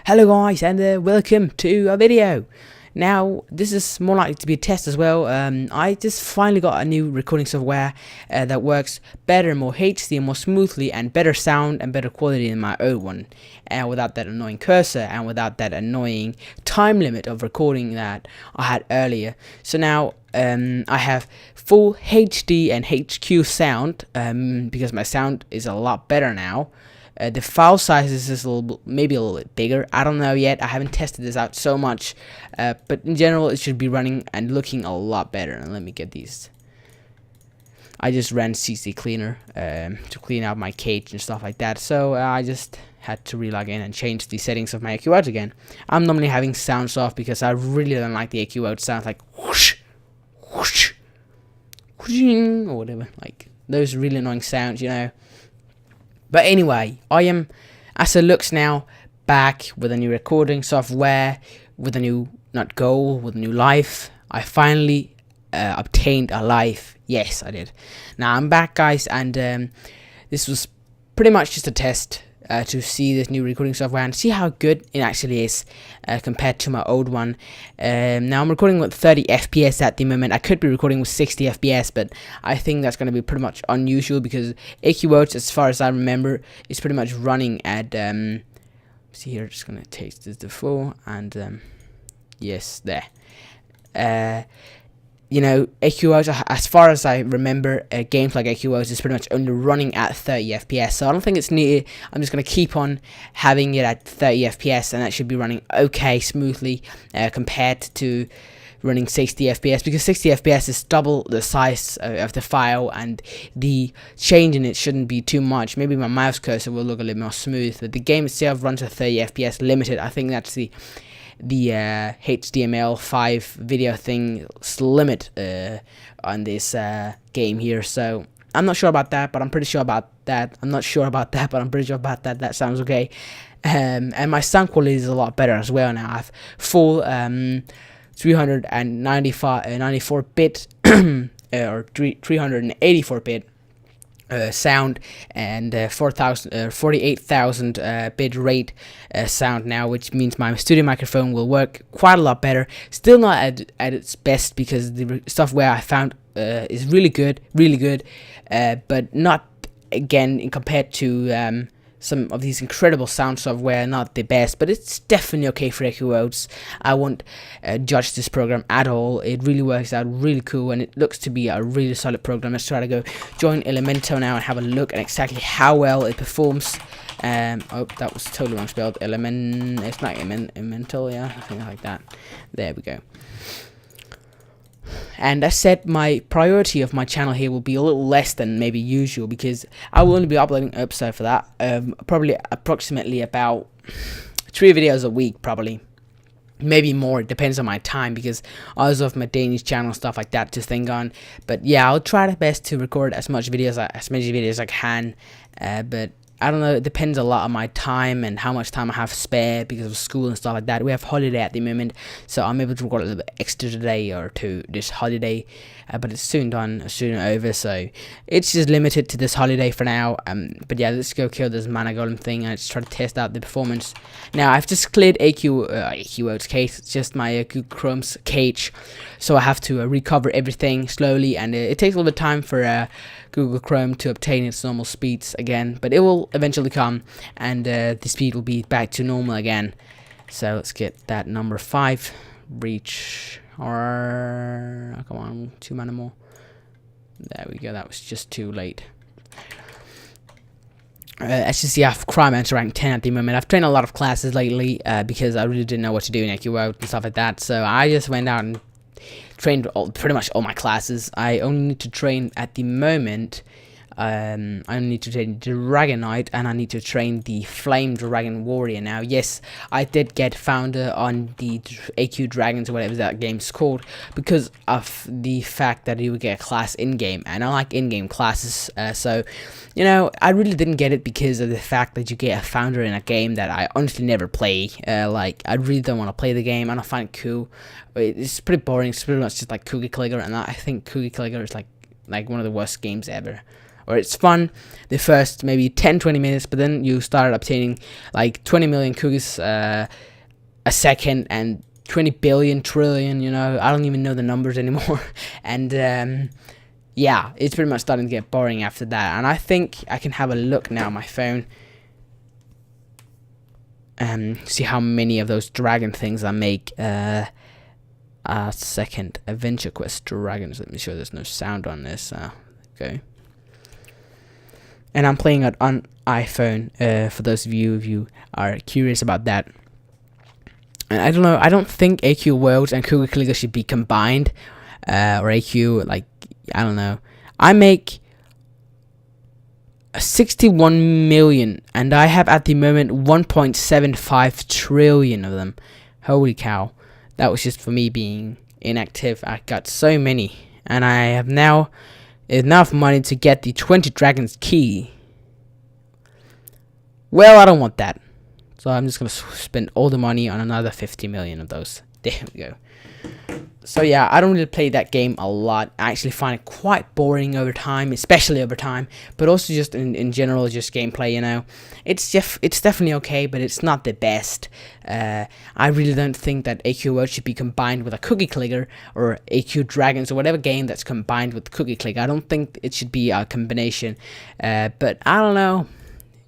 Hello guys, and welcome to a video. Now, this is more likely to be a test as well. I just finally got a new recording software that works better, more HD, more smoothly, and better sound and better quality than my old one. And without that annoying cursor and without that annoying time limit of recording that I had earlier. So now I have full HD and HQ sound because my sound is a lot better now. The file size is just maybe a little bit bigger. I don't know yet. I haven't tested this out so much, but in general, it should be running and looking a lot better. And let me get these. I just ran CC Cleaner to clean out my cage and stuff like that. So I just had to relog in and change the settings of my EQ out again. I'm normally having sounds off because I really don't like the EQ out sounds like whoosh, whoosh, whooshing, or whatever. Like those really annoying sounds, you know. But anyway, I am, as it looks now, back with a new recording software, with a new, not goal, with a new life. I finally obtained a life. Yes, I did. Now I'm back, guys, and this was pretty much just a test to see this new recording software and see how good it actually is compared to my old one. Now I'm recording with 30 FPS at the moment. I could be recording with 60 FPS, but I think that's going to be pretty much unusual because AQOats, as far as I remember, is pretty much running at see here, just going to taste this full, and yes, there. You know, AQOats, as far as I remember, games like AQOats is pretty much only running at 30 FPS, so I don't think it's needed. I'm just going to keep on having it at 30 FPS, and that should be running okay, smoothly, compared to running 60 FPS, because 60 FPS is double the size of the file, and the change in it shouldn't be too much. Maybe my mouse cursor will look a little more smooth, but the game itself runs at 30 FPS limited. I think that's the HTML5 video thing limit on this game here, so I'm not sure about that, but I'm pretty sure about that. I'm not sure about that, but I'm pretty sure about that. That sounds okay. And my sound quality is a lot better as well now. I have full 394 bit or 384 bit sound, and 48,000 bit rate sound now, which means my studio microphone will work quite a lot better. Still not at its best because the software I found is really good, but not, again, compared to some of these incredible sound software, not the best, but it's definitely okay for AQOats. I won't judge this program at all. It really works out really cool, and it looks to be a really solid program. Let's try to go join Elementor now and have a look at exactly how well it performs. Oh, that was totally wrong spelled. It's not Elemental, yeah, something like that. There we go. And as said, my priority of my channel here will be a little less than maybe usual, because I will only be uploading an episode for that. Probably approximately about 3 videos a week, probably. Maybe more, it depends on my time, because I also have my Danish channel, stuff like that to think on. But yeah, I'll try the best to record as many videos as I can. But I don't know, it depends a lot on my time and how much time I have spare because of school and stuff like that. We have holiday at the moment, so I'm able to record a little bit extra today or two this holiday, but it's soon done, soon over, so it's just limited to this holiday for now. But yeah, let's go kill this mana golem thing and let's try to test out the performance. Now, I've just cleared AQOats case. It's just my Google Chrome's cage, so I have to recover everything slowly, and it takes a little bit of time for Google Chrome to obtain its normal speeds again, but it will eventually come, and the speed will be back to normal again. So let's get that number 5 reach, or come on, 2 mana more. There we go. That was just too late. As you see, I have Cryomancer rank 10 at the moment. I've trained a lot of classes lately because I really didn't know what to do in AQOat and stuff like that, so I just went out and trained pretty much all my classes. I only need to train at the moment. I only need to train Dragon Knight, and I need to train the Flame Dragon Warrior now. Yes, I did get Founder on the AQ Dragons or whatever that game's called, because of the fact that you would get a class in-game, and I like in-game classes, so, you know, I really didn't get it because of the fact that you get a Founder in a game that I honestly never play. Like, I really don't want to play the game. I don't find it cool. It's pretty boring. It's pretty much just like Cookie Clicker, and I think Cookie Clicker is like one of the worst games ever. or it's fun the first maybe 10-20 minutes, but then you start obtaining like 20 million cookies a second and 20 billion trillion, you know, I don't even know the numbers anymore. And yeah, it's pretty much starting to get boring after that. And I think I can have a look now on my phone, see how many of those dragon things I make. A second, Adventure Quest Dragons. Let me show there's no sound on this. Okay. And I'm playing it on iPhone, for those of you who are curious about that. And I don't know, I don't think AQ Worlds and Cookie Clicker should be combined, or AQ, like, I don't know. I make 61 million, and I have at the moment 1.75 trillion of them. Holy cow. That was just for me being inactive. I got so many, and I have now enough money to get the 20 Dragons key. Well, I don't want that. So I'm just going to spend all the money on another 50 million of those. There we go. So yeah, I don't really play that game a lot. I actually find it quite boring over time, especially over time. But also just in general, just gameplay, you know. It's definitely okay, but it's not the best. I really don't think that AQ World should be combined with a Cookie Clicker or AQ Dragons or whatever game that's combined with Cookie Clicker. I don't think it should be a combination. But I don't know.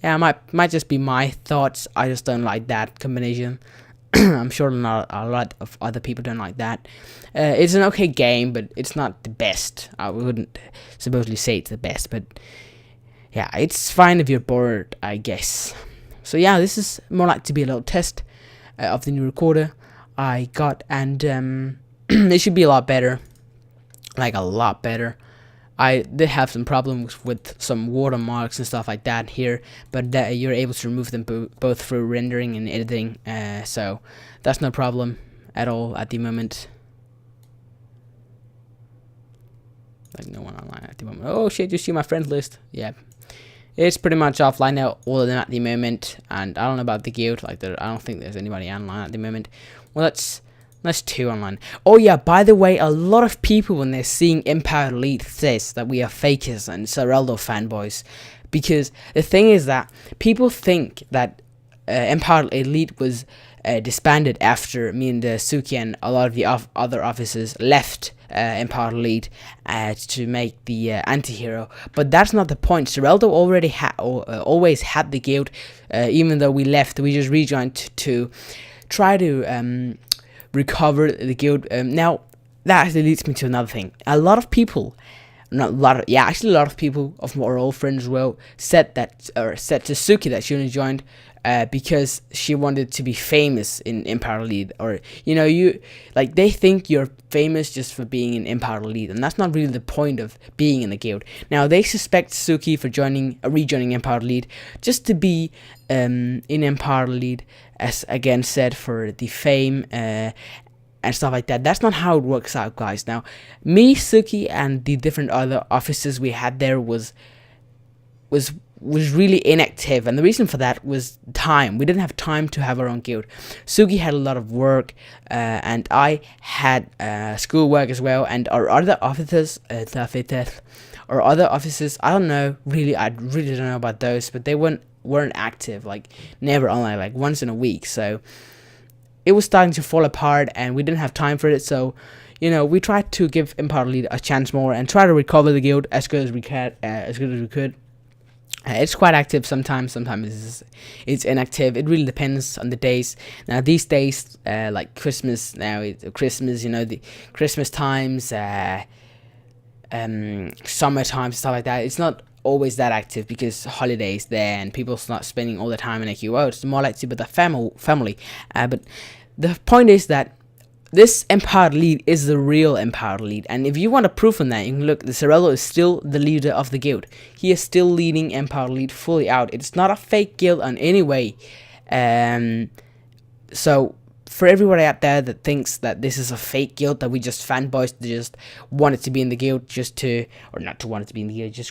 Yeah, might just be my thoughts. I just don't like that combination. I'm sure not a lot of other people don't like that. It's an okay game, but it's not the best. I wouldn't supposedly say it's the best, but yeah, it's fine if you're bored, I guess. So yeah, this is more like to be a little test of the new recorder I got, and it should be a lot better, like a lot better. I did have some problems with some watermarks and stuff like that here, but you're able to remove them both through rendering and editing, so that's no problem at all at the moment. Like no one online at the moment. Oh shit, you see my friends list? Yeah, it's pretty much offline now, all of them at the moment, and I don't know about the guild. Like I don't think there's anybody online at the moment. Well, that's 2 online. Oh yeah, by the way, a lot of people when they're seeing Empire Elite says that we are fakers and Zeraldo fanboys, because the thing is that people think that Empire Elite was disbanded after me and Suki and a lot of the other officers left Empire Elite to make the anti-hero, but that's not the point. Zeraldo already always had the guild, even though we left. We just rejoined to try to recover the guild. Now that actually leads me to another thing. A lot of people, actually a lot of people of our old friends as well said to Suki that she only joined because she wanted to be famous in Empire Elite, or you know, they think you're famous just for being in Empire Elite, and that's not really the point of being in the guild. Now they suspect Suki for rejoining Empire Elite just to be in Empire Elite, as again said, for the fame and stuff like that. That's not how it works out, guys. Now me, Suki, and the different other officers we had there was really inactive, and the reason for that was time. We didn't have time to have our own guild. Suki had a lot of work, and I had schoolwork as well, and our other officers, I don't know, really, I really don't know about those, but they weren't active, like never online, like once in a week. So it was starting to fall apart, and we didn't have time for it. So, you know, we tried to give Empire Elite a chance more and try to recover the guild as good as we could. It's quite active sometimes it's inactive. It really depends on the days. Now these days, like Christmas, Christmas, you know, the Christmas times, summer times, stuff like that, it's not always that active because holidays there and people's not spending all the time in AQO. It's more like to be the family. But the point is that this Empire Elite is the real Empire Elite, and if you want a proof on that, you can look. The Zeraldo is still the leader of the guild. He is still leading Empire Elite fully out. It's not a fake guild in any way. So for everybody out there that thinks that this is a fake guild, that we just fanboys just wanted to be in the guild just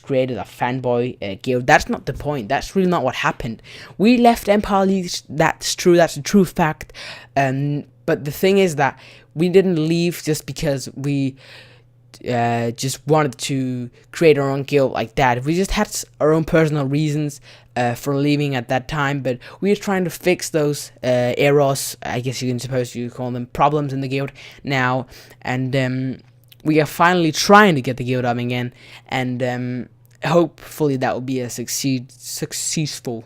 created a fanboy guild, that's not the point. That's really not what happened. We left Empire Elite. That's true. That's a true fact. But the thing is that we didn't leave just because we just wanted to create our own guild like that. We just had our own personal reasons for leaving at that time, but we are trying to fix those errors, I guess you can suppose you call them, problems in the guild now, and we are finally trying to get the guild up again, and hopefully that will be a successful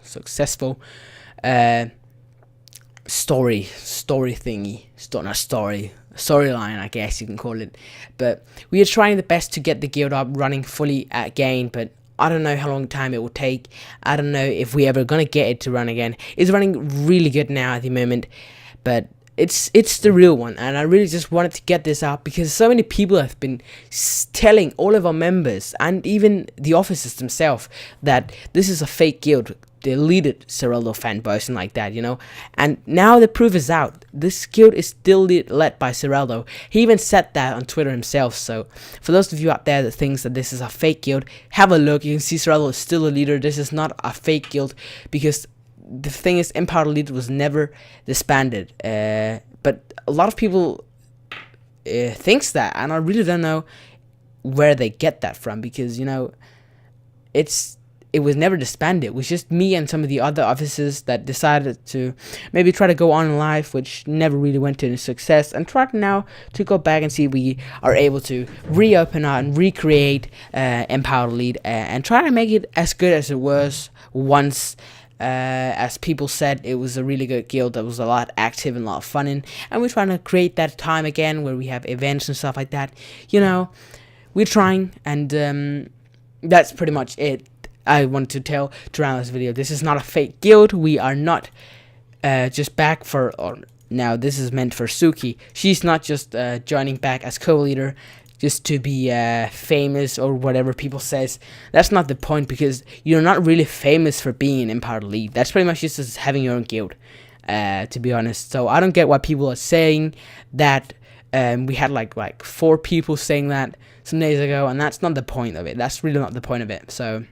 storyline, I guess you can call it. But we are trying the best to get the guild up running fully again, but I don't know how long time it will take. I don't know if we ever gonna get it to run again. It's running really good now at the moment, but it's the real one, and I really just wanted to get this out because so many people have been telling all of our members and even the officers themselves that this is a fake guild. Deleted Sereldo fanboys and like that, you know. And now the proof is out. This guild is still led by Sereldo. He even said that on Twitter himself. So for those of you out there that thinks that this is a fake guild, have a look. You can see Sereldo is still a leader. This is not a fake guild, because the thing is, Empire Elite was never disbanded. But a lot of people thinks that, and I really don't know where they get that from, because, you know, it was never disbanded. It was just me and some of the other officers that decided to maybe try to go on live, which never really went to any success, and tried now to go back and see if we are able to reopen out and recreate Empire Elite and try to make it as good as it was once. As people said, it was a really good guild that was a lot active and a lot of fun in, and we're trying to create that time again where we have events and stuff like that. You know, we're trying, and that's pretty much it. I want to tell throughout this video, this is not a fake guild. We are not just back for, or now this is meant for Suki. She's not just joining back as co-leader just to be famous or whatever people says. That's not the point, because you're not really famous for being an Empire Elite. That's pretty much just as having your own guild, to be honest. So I don't get why people are saying that. We had like 4 people saying that some days ago, and that's not the point of it. That's really not the point of it. So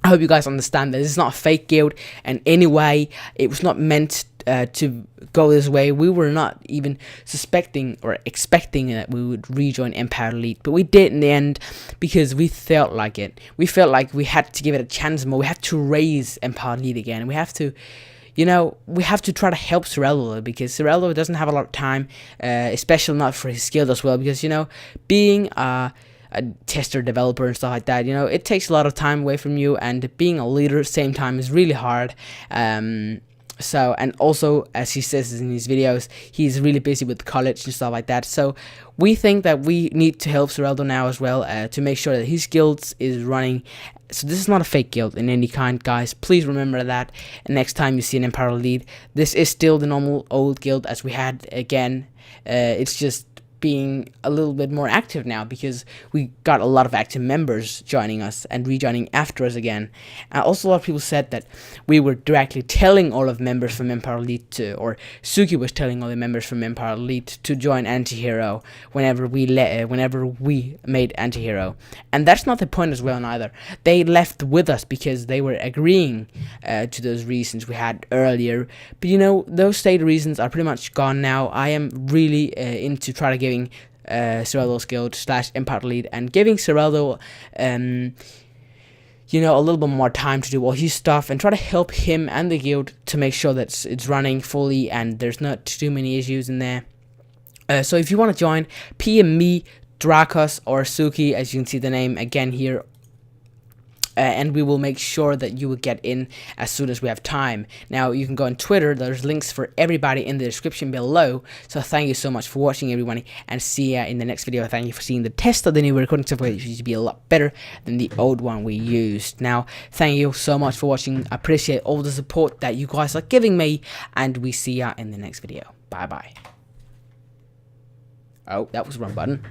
I hope you guys understand that this is not a fake guild, and anyway, it was not meant to go this way. We were not even suspecting or expecting that we would rejoin Empire Elite, but we did in the end because we felt like it. We felt like we had to give it a chance more. We have to raise Empire Elite again. We have to, you know, we have to try to help Sereldo, because Sereldo doesn't have a lot of time, especially not for his guild as well, because, you know, being a tester, developer and stuff like that, you know, it takes a lot of time away from you, and being a leader at the same time is really hard. So, and also, as he says in his videos, he's really busy with college and stuff like that. So we think that we need to help Sereldo now as well, to make sure that his guild is running. So this is not a fake guild in any kind, guys. Please remember that. And next time you see an Empire Elite, this is still the normal old guild as we had again. It's just being a little bit more active now, because we got a lot of active members joining us and rejoining after us again. Also, a lot of people said that we were directly telling all of members from Empire Elite to, or Suki was telling all the members from Empire Elite to join Antihero whenever we made Antihero, and that's not the point as well neither. They left with us because they were agreeing to those reasons we had earlier, but you know, those stated reasons are pretty much gone now. I am really into try to giving Sereldo's guild / Empire Elite, and giving Sereldo you know, a little bit more time to do all his stuff, and try to help him and the guild to make sure that it's running fully and there's not too many issues in there. So if you want to join, PM me, Drakos, or Suki, as you can see the name again here, and we will make sure that you will get in as soon as we have time. Now, you can go on Twitter. There's links for everybody in the description below. So thank you so much for watching, everybody, and see ya in the next video. Thank you for seeing the test of the new recording software, which used to be a lot better than the old one we used. Now, thank you so much for watching. I appreciate all the support that you guys are giving me, and we see ya in the next video. Bye bye. Oh, that was the wrong button.